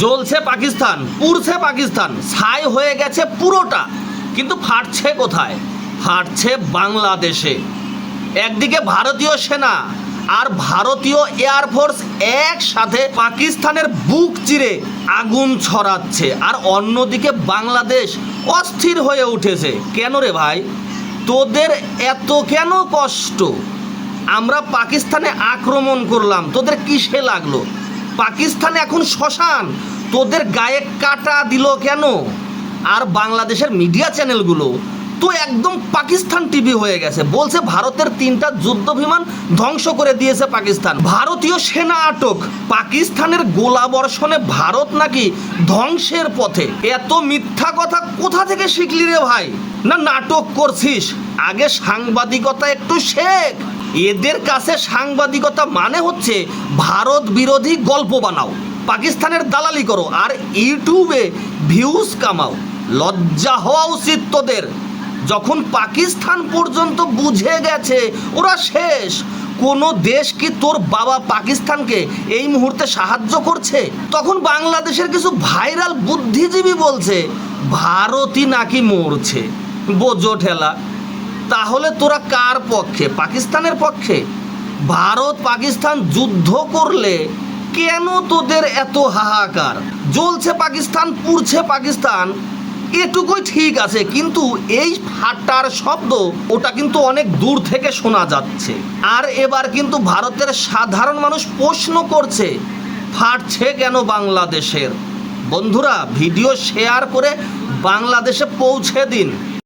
জ্বলছে পাকিস্তান, পুড়ছে পাকিস্তান, ছাই হয়ে গেছে পুরোটা, কিন্তু ফাটছে কোথায়? ফাটছে বাংলাদেশে। একদিকে ভারতীয় সেনা আর ভারতীয় এয়ারফোর্স একসাথে পাকিস্তানের বুক চিরে আগুন ছড়াচ্ছে, আর অন্যদিকে বাংলাদেশ অস্থির হয়ে উঠেছে। কেন রে ভাই, তোদের এত কেন কষ্ট? আমরা পাকিস্তানে আক্রমণ করলাম, তোদের কিসে লাগলো? পাকিস্তান এখন শ্মশান, তোদের গায়ে কাটা দিল কেন? আর বাংলাদেশের মিডিয়া চ্যানেলগুলো তো একদম পাকিস্তান টিভি হয়ে গেছে, বলছে ভারতের 3টা যুদ্ধ বিমান ধ্বংস করে দিয়েছে পাকিস্তান, ভারতীয় সেনা আটক, পাকিস্তানের গোলাবর্ষণে ভারত নাকি ধ্বংসের পথে। এত মিথ্যা কথা কোথা থেকে শিখলি রে ভাই? না নাটক করছিস? আগে সাংবাদিকতা একটু শেখ। এদের কাছে সাংবাদিকতা মানে হচ্ছে ভারত বিরোধী গল্প বানাও, পাকিস্তানের দালালি করো, আর ইউটিউবে ভিউজ কামাও। লজ্জা হওয়া উচিত তোদের। যখন পাকিস্তান পর্যন্ত বুঝে গেছে ওরা শেষ, কোনো দেশ কি তোর বাবা পাকিস্তানকে এই মুহূর্তে সাহায্য করছে? তখন বাংলাদেশের কিছু ভাইরাল বুদ্ধিজীবী বলছে ভারতই নাকি মরছে। বোঝো ঠেলা। তাহলে তোরা কার পক্ষে? পাকিস্তানের পক্ষে? ভারত পাকিস্তান যুদ্ধ করলে কেন তোদের এত হাহাকার? জ্বলছে পাকিস্তান, পুড়ছে পাকিস্তান, এটুকুই ঠিক আছে, কিন্তু এই ফাটার শব্দ ওটা কিন্তু অনেক দূর থেকে শোনা যাচ্ছে। আর এবার কিন্তু ভারতের সাধারণ মানুষ প্রশ্ন করছে ফাটছে কেন বাংলাদেশের? বন্ধুরা, ভিডিও শেয়ার করে বাংলাদেশে পৌঁছে দিন।